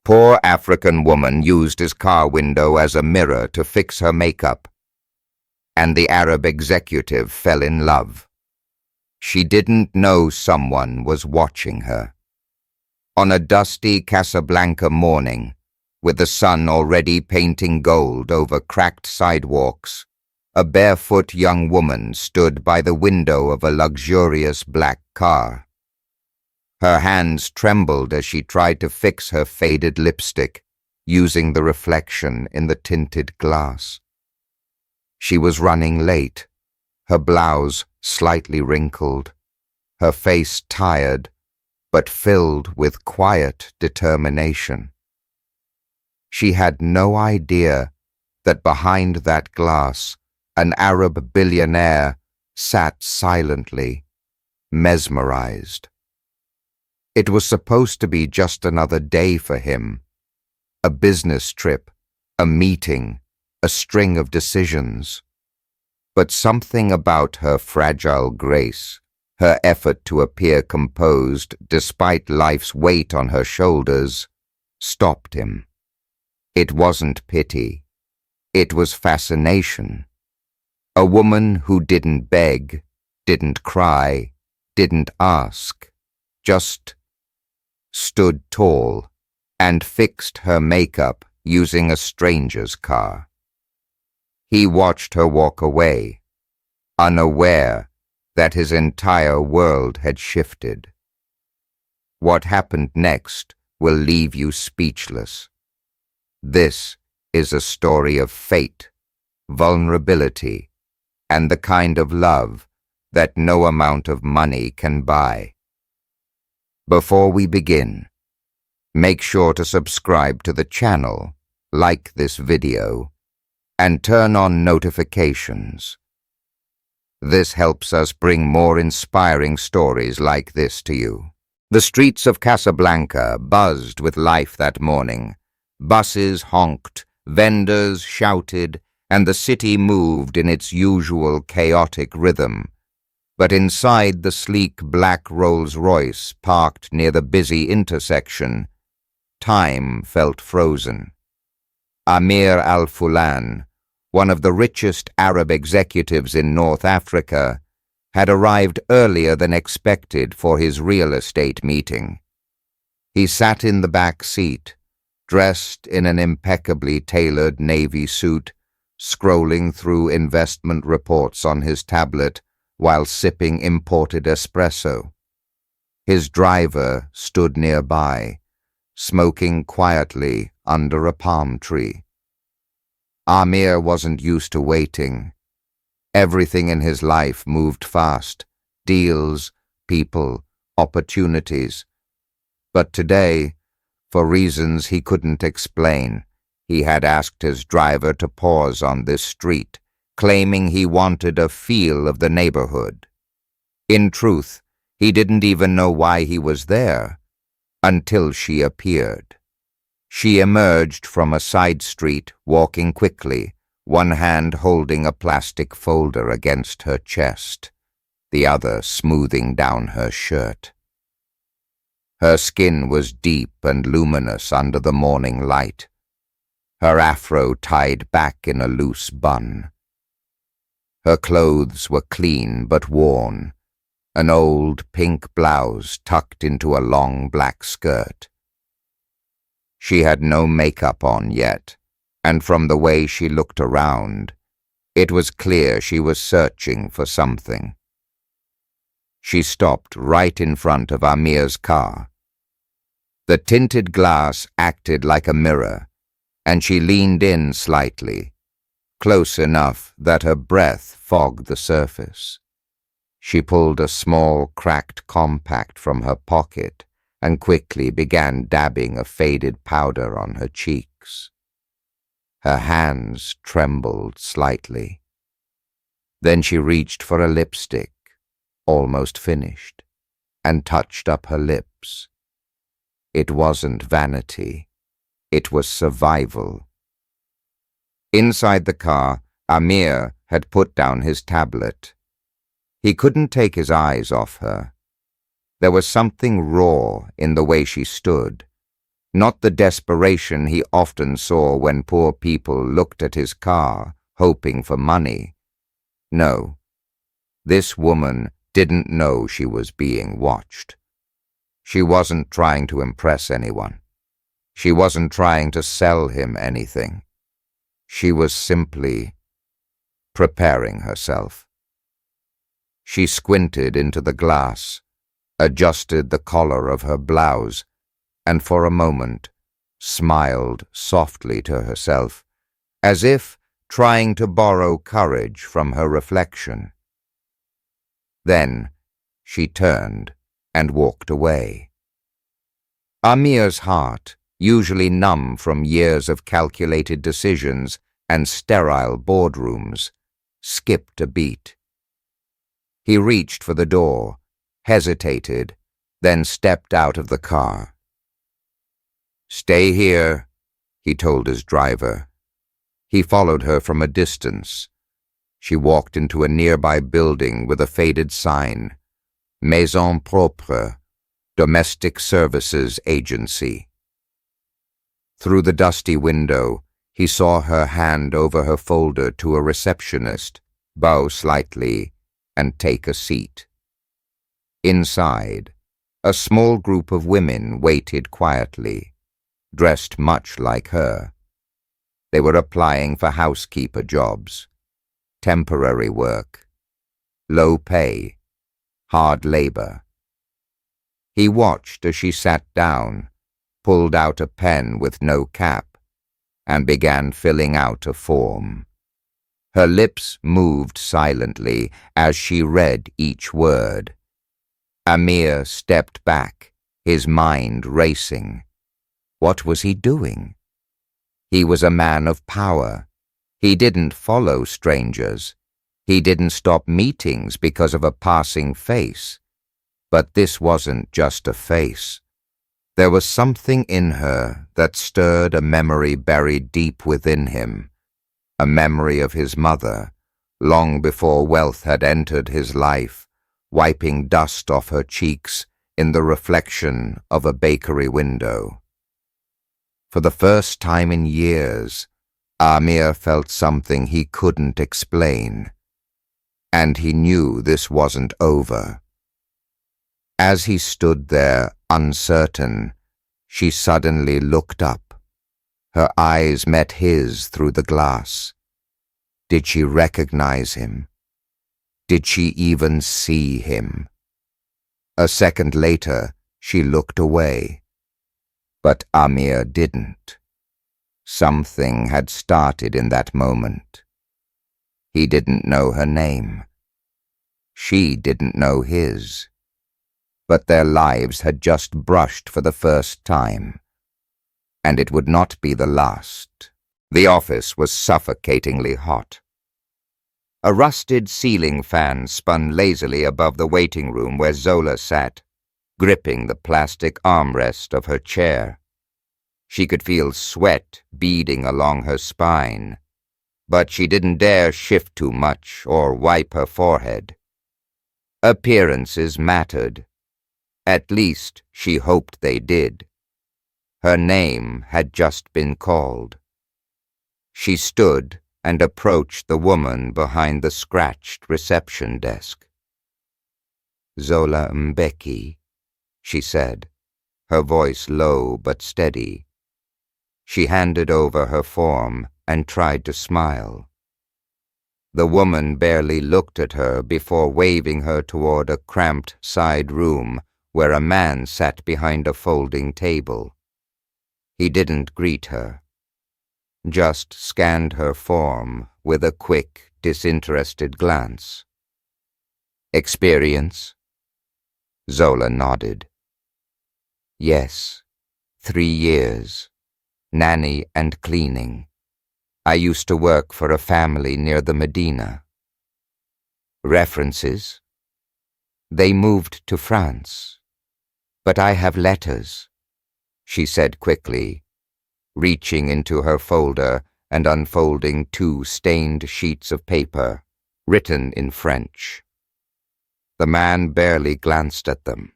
Poor African woman used his car window as a mirror to fix her makeup, and the Arab executive fell in love. She didn't know someone was watching her. On a dusty Casablanca morning, with the sun already painting gold over cracked sidewalks, a barefoot young woman stood by the window of a luxurious black car. Her hands trembled as she tried to fix her faded lipstick, using the reflection in the tinted glass. She was running late, her blouse slightly wrinkled, her face tired, but filled with quiet determination. She had no idea that behind that glass, an Arab billionaire sat silently, mesmerized. It was supposed to be just another day for him, a business trip, a meeting, a string of decisions. But something about her fragile grace, her effort to appear composed despite life's weight on her shoulders, stopped him. It wasn't pity. It was fascination. A woman who didn't beg, didn't cry, didn't ask, just stood tall and fixed her makeup using a stranger's car. He watched her walk away, unaware that his entire world had shifted. What happened next will leave you speechless. This is a story of fate, vulnerability, and the kind of love that no amount of money can buy. Before we begin, make sure to subscribe to the channel, like this video, and turn on notifications. This helps us bring more inspiring stories like this to you. The streets of Casablanca buzzed with life that morning. Buses honked, vendors shouted, and the city moved in its usual chaotic rhythm. But inside the sleek black Rolls-Royce parked near the busy intersection, time felt frozen. Amir Al-Fulan, one of the richest Arab executives in North Africa, had arrived earlier than expected for his real estate meeting. He sat in the back seat, dressed in an impeccably tailored navy suit, scrolling through investment reports on his tablet while sipping imported espresso. His driver stood nearby, smoking quietly under a palm tree. Amir wasn't used to waiting. Everything in his life moved fast, deals, people, opportunities. But today, for reasons he couldn't explain, he had asked his driver to pause on this street, claiming he wanted a feel of the neighborhood. In truth, he didn't even know why he was there, until she appeared. She emerged from a side street, walking quickly, one hand holding a plastic folder against her chest, the other smoothing down her shirt. Her skin was deep and luminous under the morning light, her afro tied back in a loose bun. Her clothes were clean but worn, an old pink blouse tucked into a long black skirt. She had no makeup on yet, and from the way she looked around, it was clear she was searching for something. She stopped right in front of Amir's car. The tinted glass acted like a mirror, and she leaned in slightly, close enough that her breath fogged the surface. She pulled a small, cracked compact from her pocket and quickly began dabbing a faded powder on her cheeks. Her hands trembled slightly. Then she reached for a lipstick, almost finished, and touched up her lips. It wasn't vanity. It was survival. Inside the car, Amir had put down his tablet. He couldn't take his eyes off her. There was something raw in the way she stood, Not the desperation he often saw when poor people looked at his car, hoping for money. No, this woman didn't know she was being watched. She wasn't trying to impress anyone. She wasn't trying to sell him anything. She was simply preparing herself. She squinted into the glass, adjusted the collar of her blouse, and for a moment smiled softly to herself, as if trying to borrow courage from her reflection. Then she turned and walked away. Amir's heart, usually numb from years of calculated decisions and sterile boardrooms, skipped a beat. He reached for the door, hesitated, then stepped out of the car. "Stay here," he told his driver. He followed her from a distance. She walked into a nearby building with a faded sign, Maison Propre, Domestic Services Agency. Through the dusty window, he saw her hand over her folder to a receptionist, bow slightly, and take a seat. Inside, a small group of women waited quietly, dressed much like her. They were applying for housekeeper jobs, temporary work, low pay, hard labor. He watched as she sat down, pulled out a pen with no cap, and began filling out a form. Her lips moved silently as she read each word. Amir stepped back, his mind racing. What was he doing? He was a man of power. He didn't follow strangers. He didn't stop meetings because of a passing face. But this wasn't just a face. There was something in her that stirred a memory buried deep within him, a memory of his mother, long before wealth had entered his life, wiping dust off her cheeks in the reflection of a bakery window. For the first time in years, Amir felt something he couldn't explain, and he knew this wasn't over. As he stood there, uncertain, she suddenly looked up. Her eyes met his through the glass. Did she recognize him? Did she even see him? A second later, she looked away. But Amir didn't. Something had started in that moment. He didn't know her name. She didn't know his. But their lives had just brushed for the first time, and it would not be the last. The office was suffocatingly hot. A rusted ceiling fan spun lazily above the waiting room where Zola sat, gripping the plastic armrest of her chair. She could feel sweat beading along her spine, but she didn't dare shift too much or wipe her forehead. Appearances mattered. At least she hoped they did. Her name had just been called. She stood and approached the woman behind the scratched reception desk. "Zola Mbeki," she said, her voice low but steady. She handed over her form and tried to smile. The woman barely looked at her before waving her toward a cramped side room where a man sat behind a folding table. He didn't greet her, just scanned her form with a quick, disinterested glance. "Experience?" Zola nodded. "Yes, 3 years. Nanny and cleaning. I used to work for a family near the Medina." "References?" "They moved to France. But I have letters," she said quickly, reaching into her folder and unfolding 2 stained sheets of paper, written in French. The man barely glanced at them.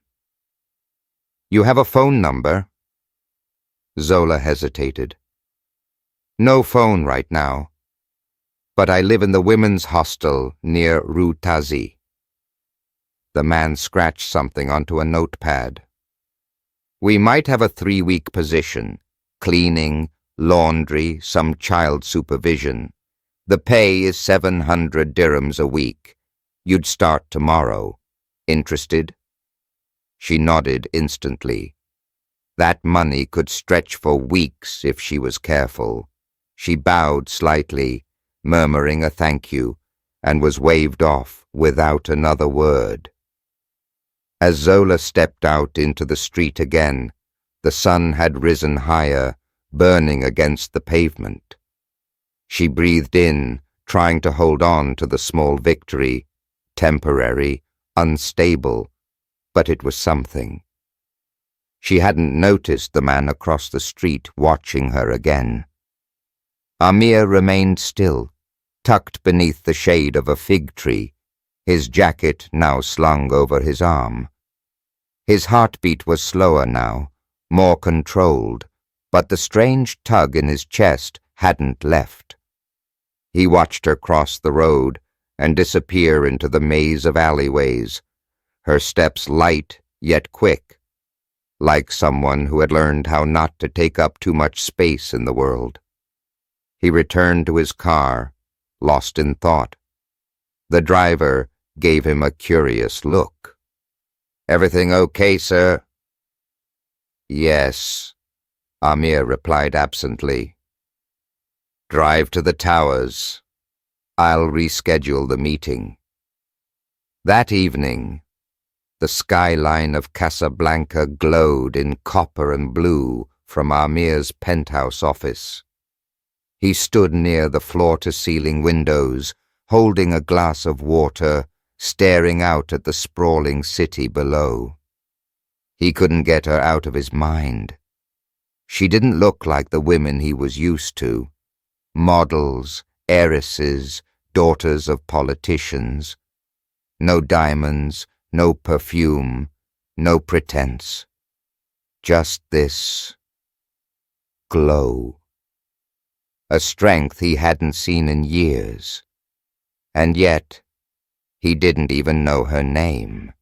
"You have a phone number?" Zola hesitated. No phone right now, but I live in the women's hostel near Rue Tazi. The man scratched something onto a notepad. We might have a 3-week position, cleaning, laundry, some child supervision. The pay is 700 dirhams a week. You'd start tomorrow. Interested? She nodded instantly. That money could stretch for weeks if she was careful. She bowed slightly, murmuring a thank you, and was waved off without another word. As Zola stepped out into the street again, the sun had risen higher, burning against the pavement. She breathed in, trying to hold on to the small victory, temporary, unstable, but it was something. She hadn't noticed the man across the street watching her again. Amir remained still, tucked beneath the shade of a fig tree, his jacket now slung over his arm. His heartbeat was slower now, more controlled, but the strange tug in his chest hadn't left. He watched her cross the road and disappear into the maze of alleyways, her steps light yet quick, like someone who had learned how not to take up too much space in the world. He returned to his car, lost in thought. The driver gave him a curious look. "Everything okay, sir?" "Yes," Amir replied absently. "Drive to the towers. I'll reschedule the meeting." That evening, the skyline of Casablanca glowed in copper and blue from Amir's penthouse office. He stood near the floor-to-ceiling windows, holding a glass of water, staring out at the sprawling city below. He couldn't get her out of his mind. She didn't look like the women he was used to. Models, heiresses, daughters of politicians. No diamonds, no perfume, no pretense. Just this glow. A strength he hadn't seen in years. And yet, he didn't even know her name.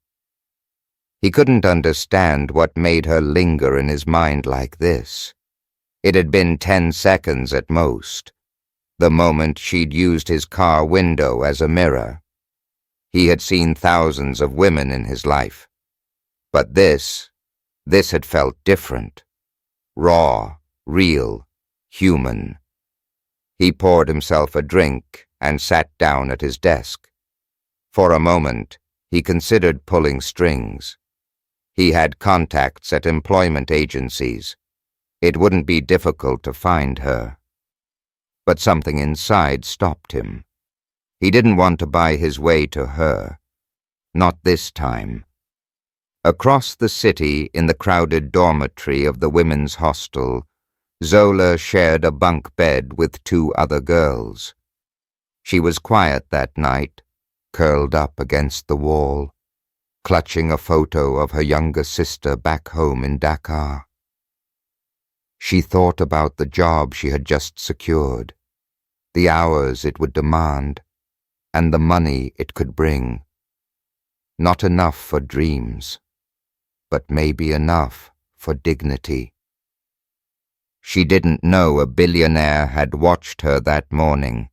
He couldn't understand what made her linger in his mind like this. It had been 10 seconds at most, the moment she'd used his car window as a mirror. He had seen thousands of women in his life, but this had felt different, raw, real, human. He poured himself a drink and sat down at his desk. For a moment, he considered pulling strings. He had contacts at employment agencies. It wouldn't be difficult to find her. But something inside stopped him. He didn't want to buy his way to her. Not this time. Across the city, in the crowded dormitory of the women's hostel, Zola shared a bunk bed with 2 other girls. She was quiet that night, curled up against the wall, clutching a photo of her younger sister back home in Dakar. She thought about the job she had just secured, the hours it would demand, and the money it could bring. Not enough for dreams, but maybe enough for dignity. She didn't know a billionaire had watched her that morning,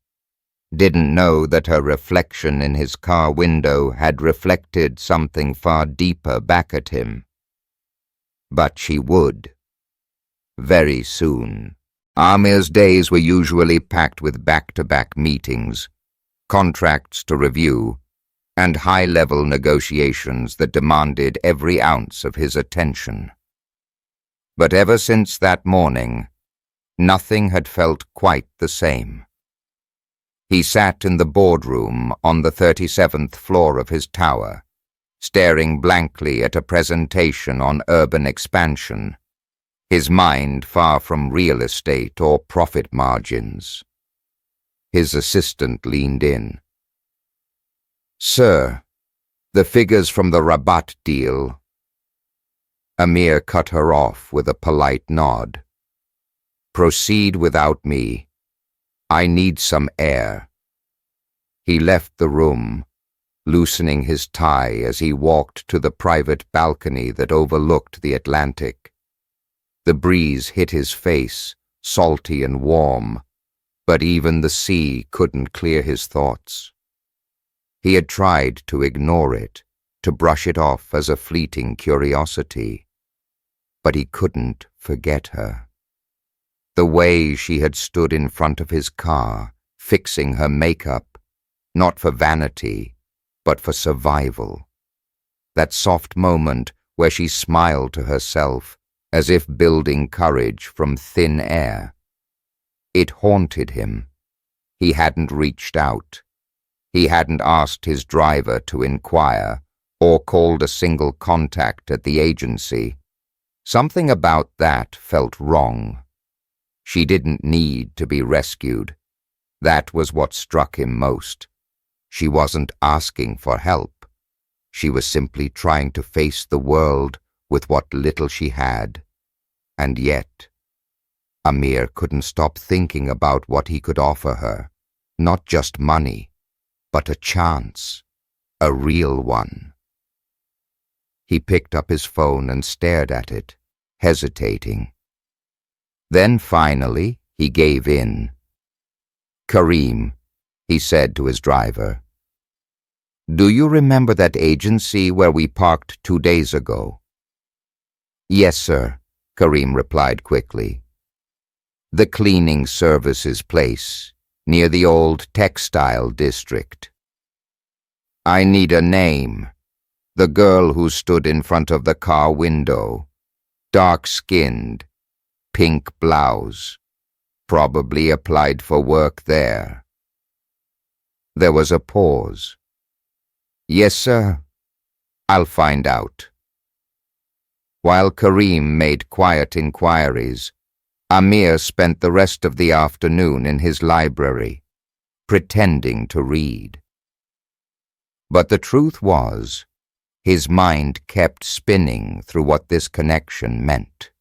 didn't know that her reflection in his car window had reflected something far deeper back at him. But she would. Very soon. Amir's days were usually packed with back-to-back meetings, contracts to review, and high-level negotiations that demanded every ounce of his attention. But ever since that morning, nothing had felt quite the same. He sat in the boardroom on the 37th floor of his tower, staring blankly at a presentation on urban expansion, his mind far from real estate or profit margins. His assistant leaned in. "Sir, the figures from the Rabat deal." Amir cut her off with a polite nod. Proceed without me. I need some air." He left the room, loosening his tie as he walked to the private balcony that overlooked the Atlantic. The breeze hit his face, salty and warm, but even the sea couldn't clear his thoughts. He had tried to ignore it, to brush it off as a fleeting curiosity, but he couldn't forget her. The way she had stood in front of his car, fixing her makeup, not for vanity, but for survival. That soft moment where she smiled to herself, as if building courage from thin air. It haunted him. He hadn't reached out. He hadn't asked his driver to inquire, or called a single contact at the agency. Something about that felt wrong. She didn't need to be rescued. That was what struck him most. She wasn't asking for help. She was simply trying to face the world with what little she had. And yet, Amir couldn't stop thinking about what he could offer her. Not just money, but a chance. A real one. He picked up his phone and stared at it, hesitating. Then finally, he gave in. "Kareem," he said to his driver, "do you remember that agency where we parked 2 days ago?" "Yes, sir," Kareem replied quickly. "The cleaning services place, near the old textile district." "I need a name. The girl who stood in front of the car window. Dark-skinned, pink blouse. Probably applied for work there." There was a pause. "Yes, sir. I'll find out." While Kareem made quiet inquiries, Amir spent the rest of the afternoon in his library, pretending to read. But the truth was, his mind kept spinning through what this connection meant.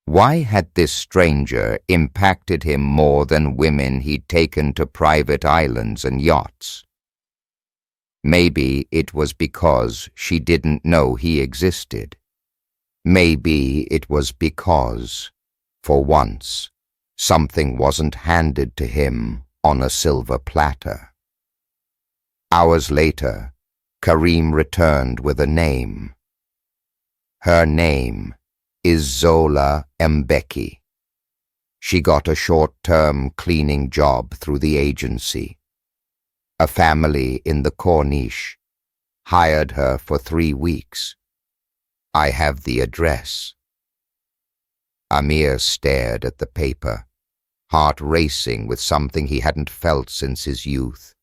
Why had this stranger impacted him more than women he'd taken to private islands and yachts? Maybe it was because she didn't know he existed. Maybe it was because, for once, something wasn't handed to him on a silver platter. Hours later, Kareem returned with a name. Her name is Zola Mbeki. She got a short-term cleaning job through the agency. A family in the Corniche hired her for 3 weeks. I have the address. Amir stared at the paper, heart racing with something he hadn't felt since his youth.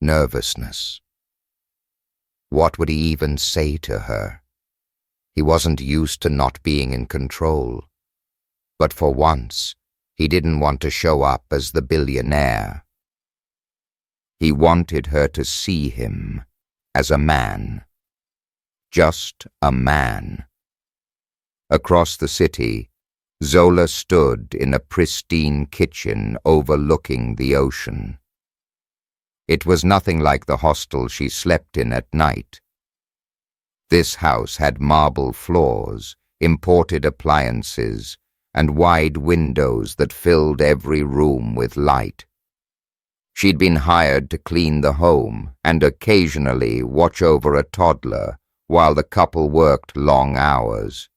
Nervousness. What would he even say to her? He wasn't used to not being in control. But for once, he didn't want to show up as the billionaire. He wanted her to see him as a man. Just a man. Across the city, Zola stood in a pristine kitchen overlooking the ocean. It was nothing like the hostel she slept in at night. This house had marble floors, imported appliances, and wide windows that filled every room with light. She'd been hired to clean the home and occasionally watch over a toddler while the couple worked long hours.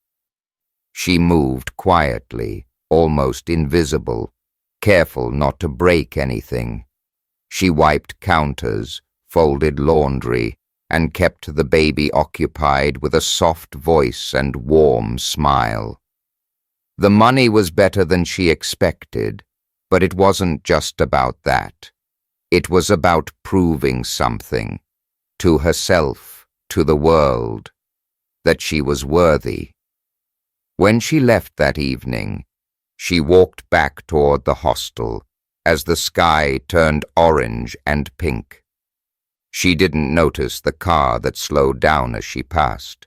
She moved quietly, almost invisible, careful not to break anything. She wiped counters, folded laundry, and kept the baby occupied with a soft voice and warm smile. The money was better than she expected, but it wasn't just about that. It was about proving something, to herself, to the world, that she was worthy. When she left that evening, she walked back toward the hostel as the sky turned orange and pink. She didn't notice the car that slowed down as she passed.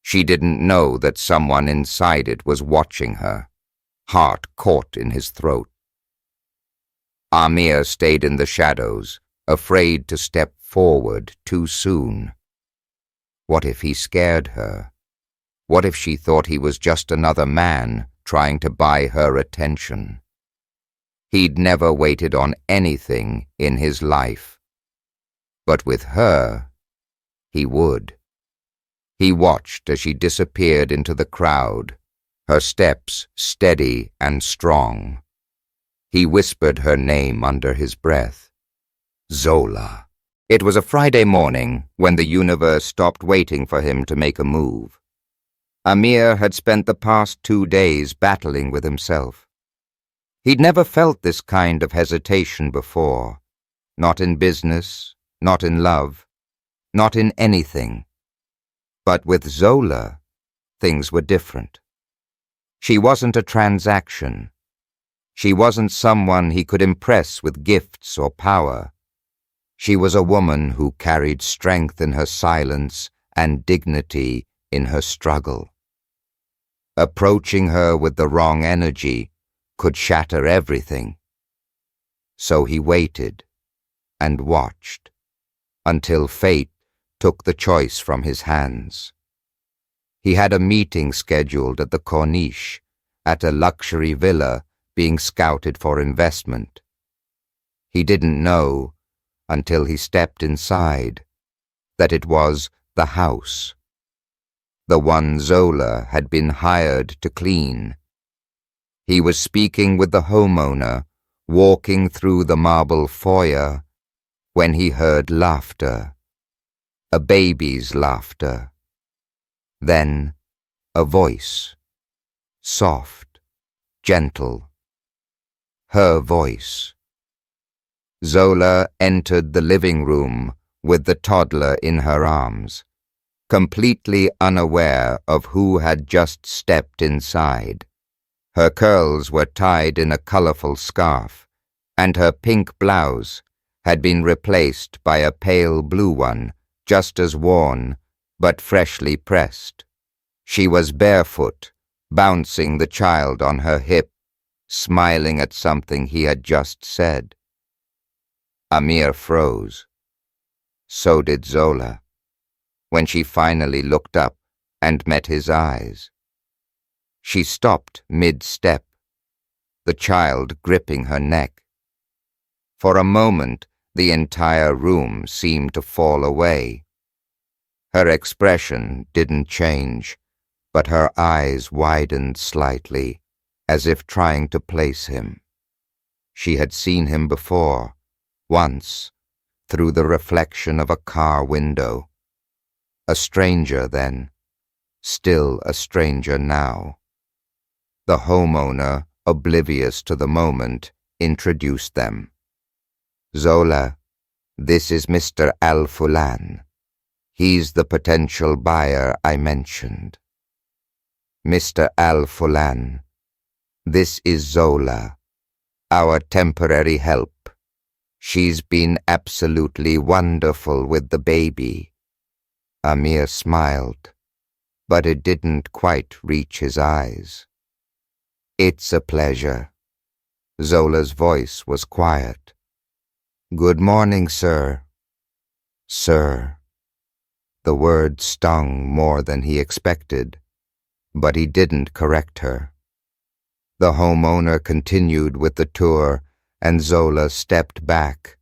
She didn't know that someone inside it was watching her. heart caught in his throat. Amir stayed in the shadows, afraid to step forward too soon. What if he scared her? What if she thought he was just another man trying to buy her attention? He'd never waited on anything in his life. But with her, he would. He watched as she disappeared into the crowd, her steps steady and strong. He whispered her name under his breath. Zola. It was a Friday morning when the universe stopped waiting for him to make a move. Amir had spent the past 2 days battling with himself. He'd never felt this kind of hesitation before. Not in business, not in love, not in anything. But with Zola, things were different. She wasn't a transaction. She wasn't someone he could impress with gifts or power. She was a woman who carried strength in her silence and dignity in her struggle. Approaching her with the wrong energy could shatter everything. So he waited and watched until fate took the choice from his hands. He had a meeting scheduled at the Corniche, at a luxury villa being scouted for investment. He didn't know, until he stepped inside, that it was the house. The one Zola had been hired to clean. He was speaking with the homeowner, walking through the marble foyer, when he heard laughter. A baby's laughter. Then a voice. Soft, gentle. Her voice. Zola entered the living room with the toddler in her arms, completely unaware of who had just stepped inside. Her curls were tied in a colorful scarf, and her pink blouse had been replaced by a pale blue one, just as worn, but freshly pressed. She was barefoot, bouncing the child on her hip, smiling at something he had just said. Amir froze. So did Zola, when she finally looked up and met his eyes. She stopped mid-step, the child gripping her neck. For a moment, the entire room seemed to fall away. Her expression didn't change, but her eyes widened slightly, as if trying to place him. She had seen him before, once, through the reflection of a car window. A stranger then, still a stranger now. The homeowner, oblivious to the moment, introduced them. Zola, this is Mr. Al-Fulan. He's the potential buyer I mentioned. Mr. Al-Fulan, this is Zola, our temporary help. She's been absolutely wonderful with the baby. Amir smiled, but it didn't quite reach his eyes. It's a pleasure. Zola's voice was quiet. Good morning, sir. Sir. The word stung more than he expected, but he didn't correct her. The homeowner continued with the tour, and Zola stepped back,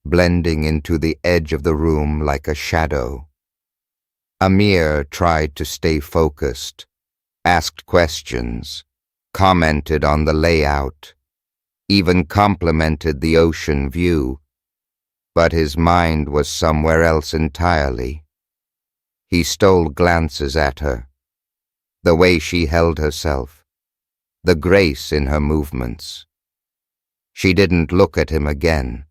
blending into the edge of the room like a shadow. Amir tried to stay focused, asked questions, commented on the layout, even complimented the ocean view, but his mind was somewhere else entirely. He stole glances at her, the way she held herself, the grace in her movements. She didn't look at him again.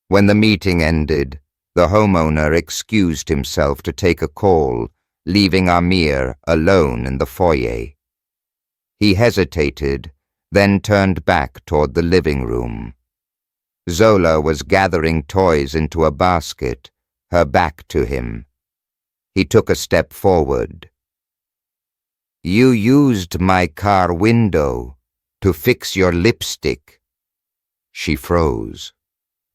When the meeting ended, the homeowner excused himself to take a call, leaving Amir alone in the foyer. He hesitated, then turned back toward the living room. Zola was gathering toys into a basket, her back to him. He took a step forward. You used my car window to fix your lipstick. She froze.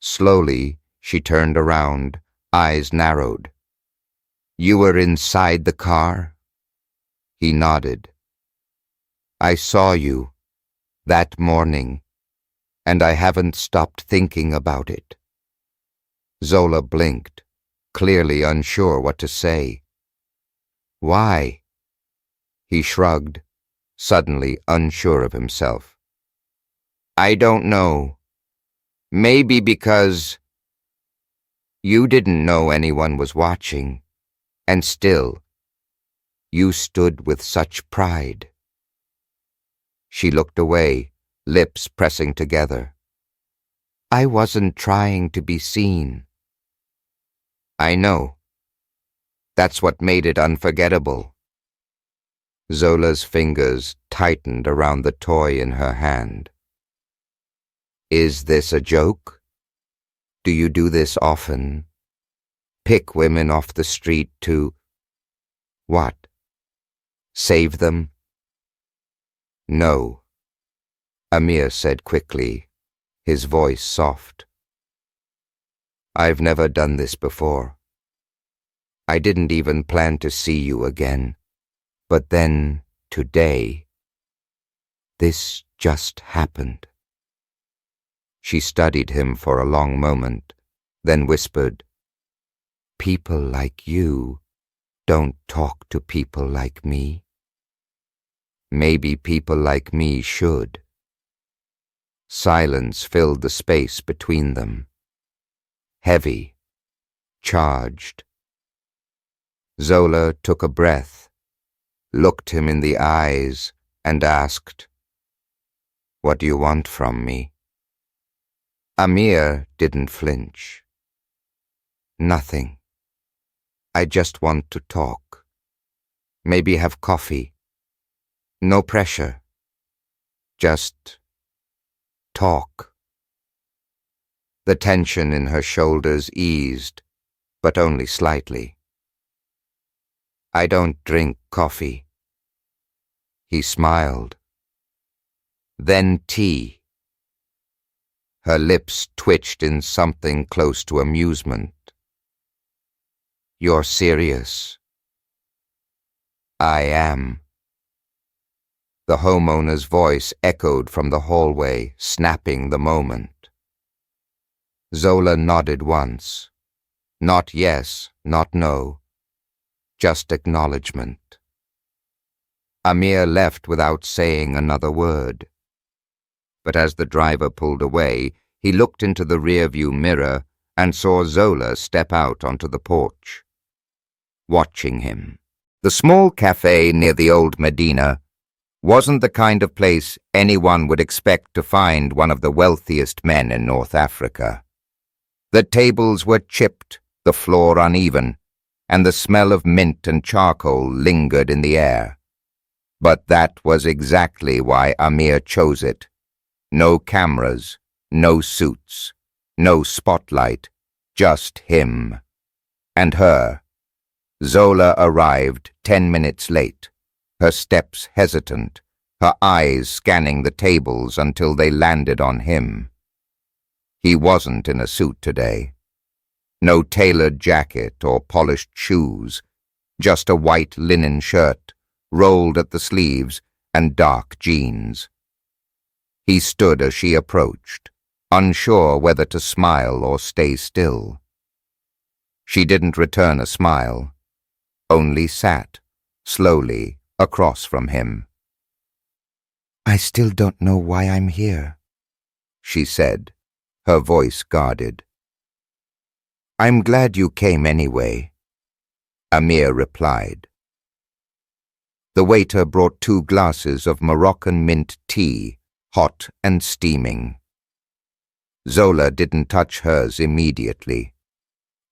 Slowly, she turned around, eyes narrowed. You were inside the car? He nodded. I saw you that morning, and I haven't stopped thinking about it. Zola blinked, clearly unsure what to say. Why? He shrugged, suddenly unsure of himself. I don't know. Maybe because you didn't know anyone was watching, and still, you stood with such pride. She looked away, lips pressing together. I wasn't trying to be seen. I know. That's what made it unforgettable. Zola's fingers tightened around the toy in her hand. Is this a joke? Do you do this often? Pick women off the street to... what? Save them? No, Amir said quickly, his voice soft. I've never done this before. I didn't even plan to see you again. But then, today, this just happened. She studied him for a long moment, then whispered, People like you don't talk to people like me. Maybe people like me should. Silence filled the space between them. Heavy, charged. Zola took a breath, looked him in the eyes, and asked, What do you want from me? Amir didn't flinch. Nothing. I just want to talk. Maybe have coffee. No pressure. Just talk. The tension in her shoulders eased, but only slightly. I don't drink coffee. He smiled. Then tea. Her lips twitched in something close to amusement. You're serious? I am. The homeowner's voice echoed from the hallway, snapping the moment. Zola nodded once. Not yes, not no. Just acknowledgement. Amir left without saying another word. But as the driver pulled away, he looked into the rearview mirror and saw Zola step out onto the porch, watching him. The small cafe near the old Medina wasn't the kind of place anyone would expect to find one of the wealthiest men in North Africa. The tables were chipped, the floor uneven, and the smell of mint and charcoal lingered in the air. But that was exactly why Amir chose it. No cameras, no suits, no spotlight, just him. And her. Zola arrived 10 minutes late, her steps hesitant, her eyes scanning the tables until they landed on him. He wasn't in a suit today. No tailored jacket or polished shoes, just a white linen shirt, rolled at the sleeves, and dark jeans. He stood as she approached, unsure whether to smile or stay still. She didn't return a smile, only sat, slowly, across from him. I still don't know why I'm here, she said, her voice guarded. I'm glad you came anyway, Amir replied. The waiter brought 2 glasses of Moroccan mint tea, hot and steaming. Zola didn't touch hers immediately.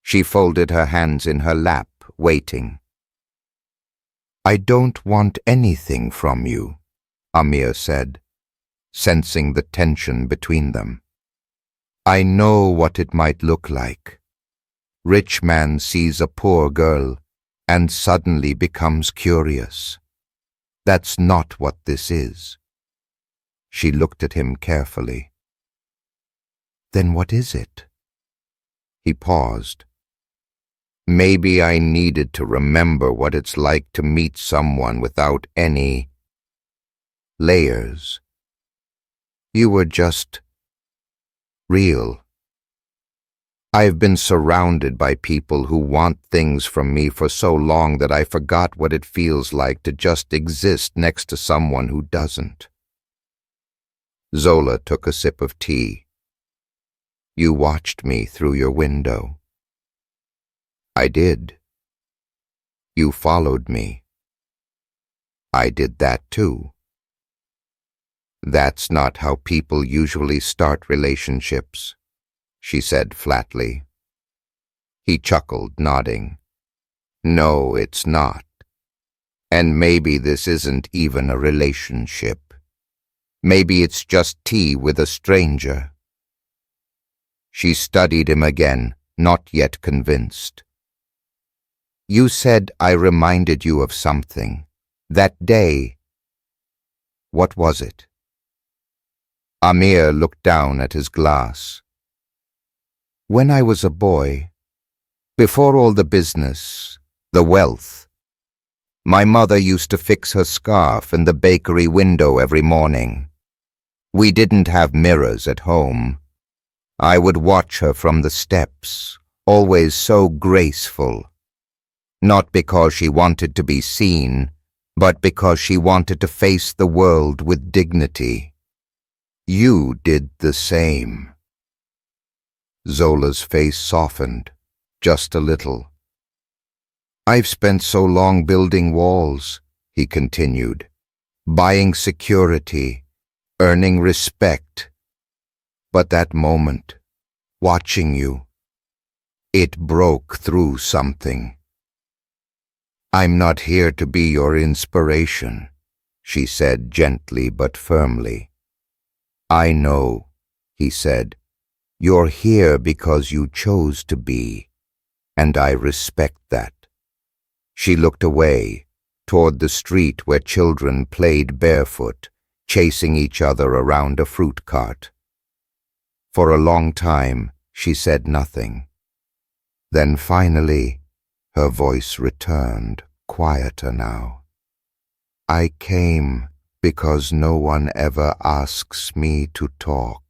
She folded her hands in her lap, waiting. I don't want anything from you, Amir said, sensing the tension between them. I know what it might look like. Rich man sees a poor girl and suddenly becomes curious. That's not what this is." She looked at him carefully. "Then what is it?" He paused. "Maybe I needed to remember what it's like to meet someone without any layers. You were just real. I've been surrounded by people who want things from me for so long that I forgot what it feels like to just exist next to someone who doesn't." Zola took a sip of tea. "You watched me through your window." "I did." "You followed me." "I did that too." "That's not how people usually start relationships," she said flatly. He chuckled, nodding. "No, it's not. And maybe this isn't even a relationship. Maybe it's just tea with a stranger." She studied him again, not yet convinced. "You said I reminded you of something. That day. What was it?" Amir looked down at his glass. "When I was a boy, before all the business, the wealth, my mother used to fix her scarf in the bakery window every morning. We didn't have mirrors at home. I would watch her from the steps, always so graceful. Not because she wanted to be seen, but because she wanted to face the world with dignity. You did the same." Zola's face softened, just a little. "I've spent so long building walls," he continued, "buying security, earning respect. But that moment, watching you, it broke through something." "I'm not here to be your inspiration," she said gently but firmly. "I know," he said. "You're here because you chose to be, and I respect that." She looked away, toward the street where children played barefoot, chasing each other around a fruit cart. For a long time, she said nothing. Then finally, her voice returned, quieter now. "I came because no one ever asks me to talk.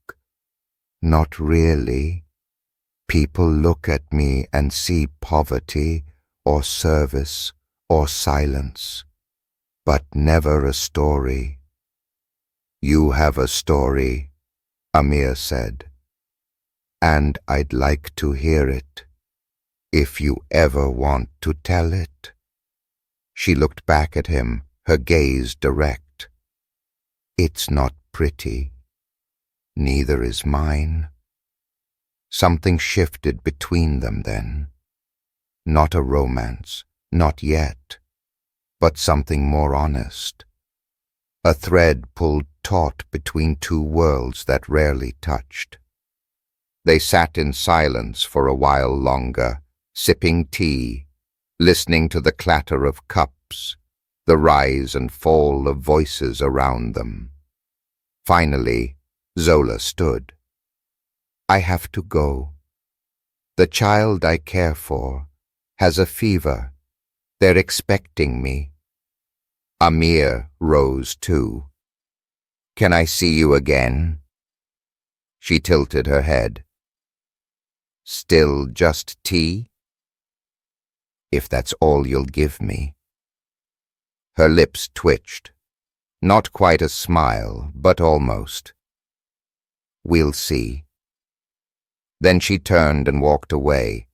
Not really. People look at me and see poverty or service or silence, but never a story." "You have a story," Amir said, "and I'd like to hear it, if you ever want to tell it." She looked back at him, her gaze direct. "It's not pretty. Neither is mine." Something shifted between them then. Not a romance, not yet, but something more honest. A thread pulled taut between two worlds that rarely touched. They sat in silence for a while longer, sipping tea, listening to the clatter of cups, the rise and fall of voices around them. Finally, Zola stood. "I have to go. The child I care for has a fever. They're expecting me." Amir rose too. "Can I see you again?" She tilted her head. "Still just tea?" "If that's all you'll give me." Her lips twitched. Not quite a smile, but almost. "We'll see." Then she turned and walked away,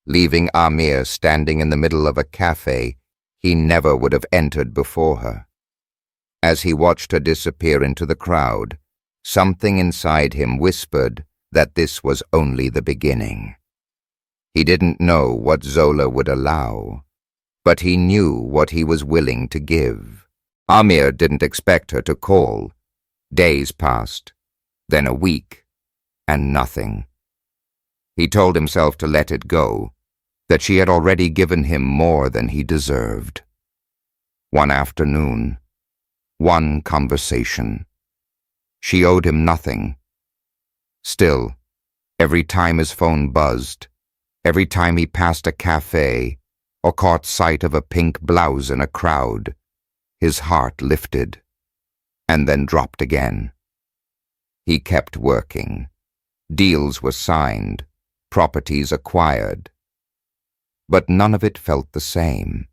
leaving Amir standing in the middle of a cafe he never would have entered before her. As he watched her disappear into the crowd, something inside him whispered that this was only the beginning. He didn't know what Zola would allow, but he knew what he was willing to give. Amir didn't expect her to call. Days passed, then a week, and nothing. He told himself to let it go, that she had already given him more than he deserved. One afternoon, One conversation. She owed him nothing. Still, every time his phone buzzed, every time he passed a cafe or caught sight of a pink blouse in a crowd, his heart lifted and then dropped again. He kept working. Deals were signed, properties acquired. But none of it felt the same.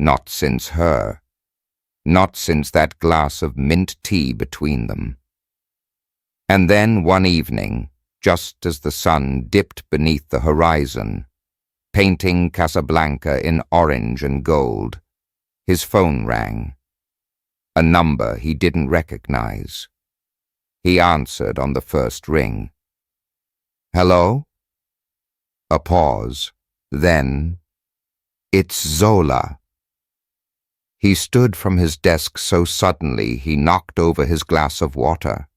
Not since her. Not since that glass of mint tea between them. And then one evening, just as the sun dipped beneath the horizon, painting Casablanca in orange and gold, his phone rang. A number he didn't recognize. He answered on the first ring. "Hello?" A pause. Then, "It's Zola." He stood from his desk so suddenly he knocked over his glass of water.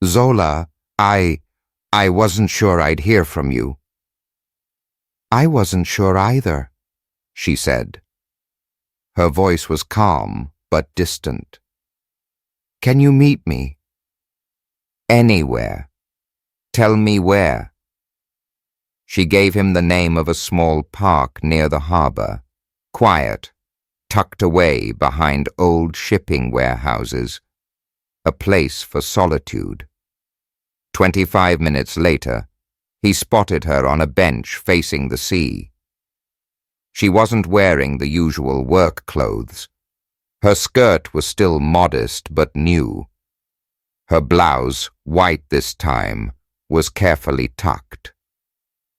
"Zola, I wasn't sure I'd hear from you." "I wasn't sure either," she said. Her voice was calm but distant. "Can you meet me?" "Anywhere. Tell me where." She gave him the name of a small park near the harbor, quiet, tucked away behind old shipping warehouses, a place for solitude. 25 minutes later, he spotted her on a bench facing the sea. She wasn't wearing the usual work clothes. Her skirt was still modest but new. Her blouse, white this time, was carefully tucked.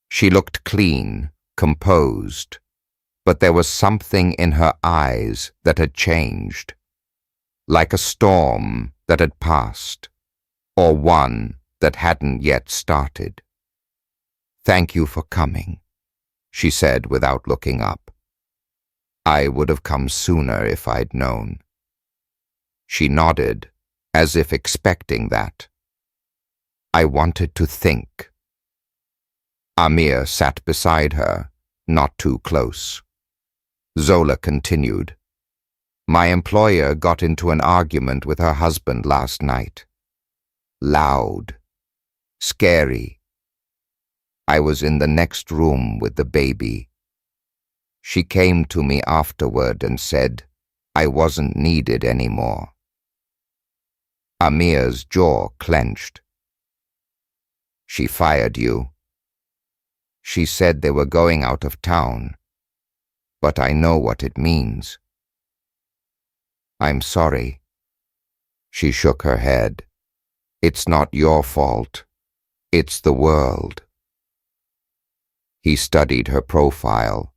She looked clean, composed, but there was something in her eyes that had changed, like a storm that had passed, or one that hadn't yet started. "Thank you for coming," she said without looking up. "I would have come sooner if I'd known." She nodded, as if expecting that. "I wanted to think." Amir sat beside her, not too close. Zola continued. "My employer got into an argument with her husband last night. Loud. Scary. I was in the next room with the baby. She came to me afterward and said I wasn't needed anymore." Amir's jaw clenched. "She fired you." "She said they were going out of town, but I know what it means." "I'm sorry." She shook her head. "It's not your fault. It's the world." He studied her profile,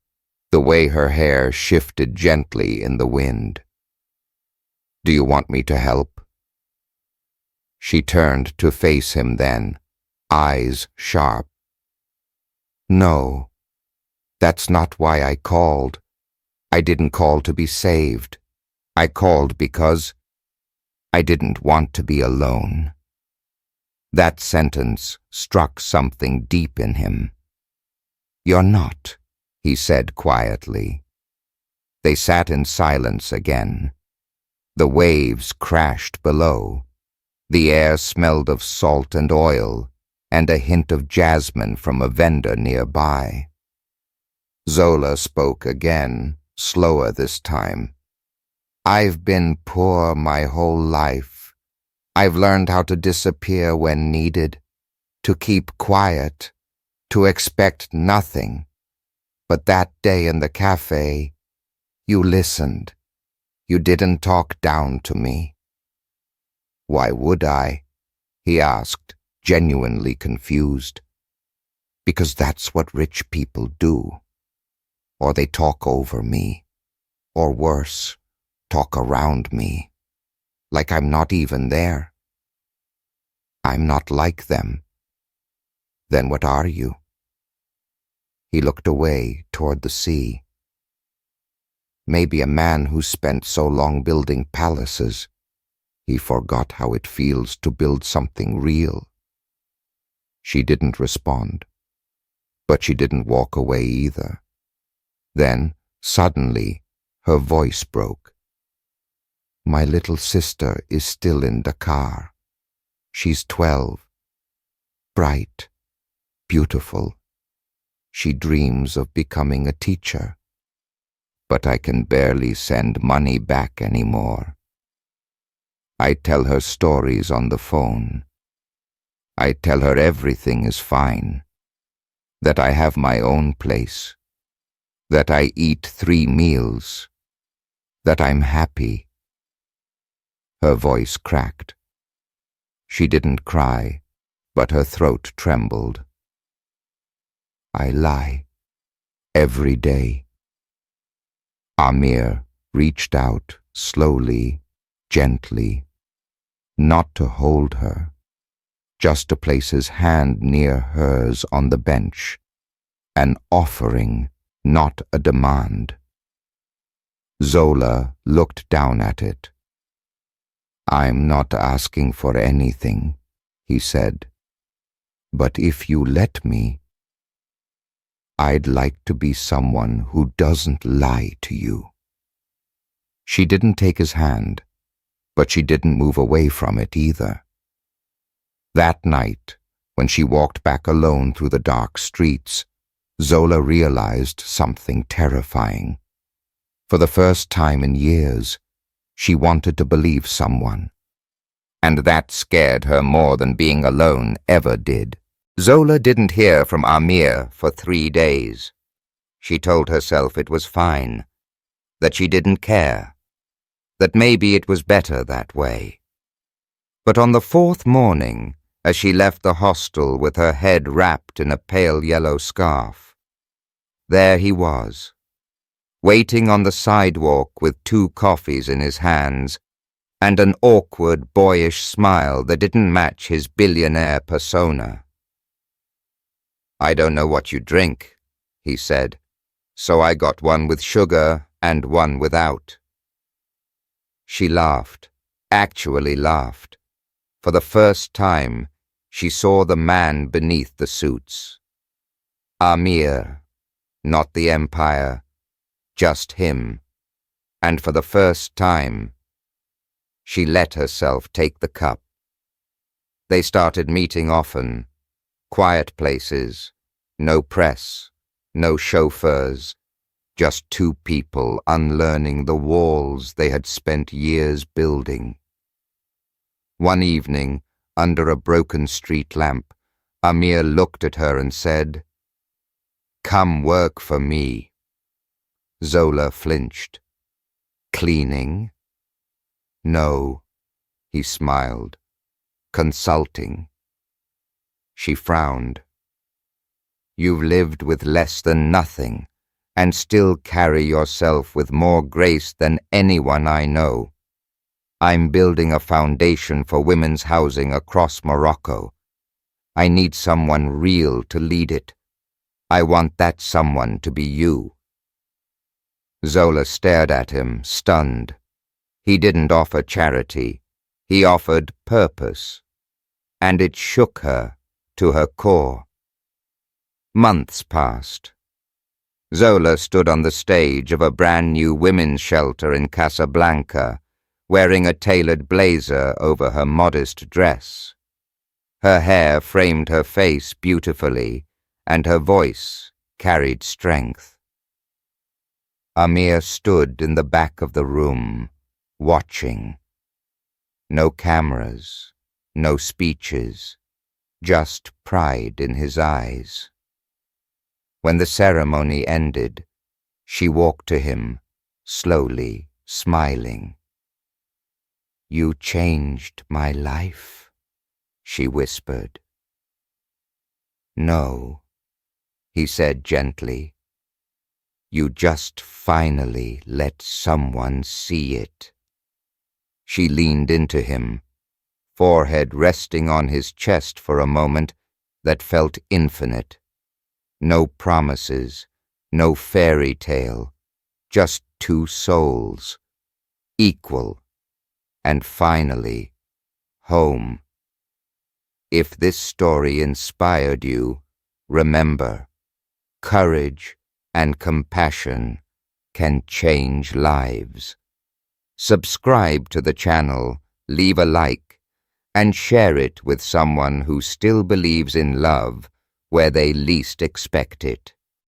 the way her hair shifted gently in the wind. "Do you want me to help?" She turned to face him then, eyes sharp. "No, that's not why I called. I didn't call to be saved. I called because I didn't want to be alone." That sentence struck something deep in him. "You're not," he said quietly. They sat in silence again. The waves crashed below. The air smelled of salt and oil, and a hint of jasmine from a vendor nearby. Zola spoke again, slower this time. "I've been poor my whole life. I've learned how to disappear when needed, to keep quiet, to expect nothing. But that day in the cafe, you listened. You didn't talk down to me." "Why would I?" he asked, genuinely confused. "Because that's what rich people do. Or they talk over me. Or worse, talk around me. Like I'm not even there. I'm not like them. Then what are you?" He looked away toward the sea. "Maybe a man who spent so long building palaces. He forgot how it feels to build something real." She didn't respond, but she didn't walk away either. Then, suddenly, her voice broke. My little sister is still in the car. She's 12. Bright, beautiful. She dreams of becoming a teacher. But I can barely send money back anymore. I tell her stories on the phone. I tell her everything is fine, that I have my own place, that I eat 3 meals, that I'm happy. Her voice cracked. She didn't cry, but her throat trembled. I lie every day. Amir reached out slowly, gently, not to hold her, just to place his hand near hers on the bench, an offering, not a demand. Zola looked down at it. I'm not asking for anything, he said, but if you let me, I'd like to be someone who doesn't lie to you. She didn't take his hand, but she didn't move away from it either. That night, when she walked back alone through the dark streets, Zola realized something terrifying. For the first time in years, she wanted to believe someone. And that scared her more than being alone ever did. Zola didn't hear from Amir for 3 days. She told herself it was fine, that she didn't care, that maybe it was better that way. But on the 4th morning, as she left the hostel with her head wrapped in a pale yellow scarf, there he was, waiting on the sidewalk with 2 coffees in his hands and an awkward, boyish smile that didn't match his billionaire persona. I don't know what you drink, he said, so I got one with sugar and one without. She laughed, actually laughed. For the first time, she saw the man beneath the suits. Amir, not the empire, just him. And for the first time, she let herself take the cup. They started meeting often, quiet places, no press, no chauffeurs, just 2 people unlearning the walls they had spent years building. One evening, under a broken street lamp, Amir looked at her and said, "Come work for me." Zola flinched. "Cleaning?" "No," he smiled. "Consulting." She frowned. "You've lived with less than nothing, and still carry yourself with more grace than anyone I know. I'm building a foundation for women's housing across Morocco. I need someone real to lead it. I want that someone to be you." Zola stared at him, stunned. He didn't offer charity. He offered purpose. And it shook her to her core. Months passed. Zola stood on the stage of a brand-new women's shelter in Casablanca, wearing a tailored blazer over her modest dress. Her hair framed her face beautifully, and her voice carried strength. Amir stood in the back of the room, watching. No cameras, no speeches, just pride in his eyes. When the ceremony ended, she walked to him, slowly, smiling. "You changed my life," she whispered. "No," he said gently. "You just finally let someone see it." She leaned into him, forehead resting on his chest for a moment that felt infinite. No promises, no fairy tale, just 2 souls, equal, and finally, home. If this story inspired you, remember, courage and compassion can change lives. Subscribe to the channel, leave a like, and share it with someone who still believes in love where they least expect it.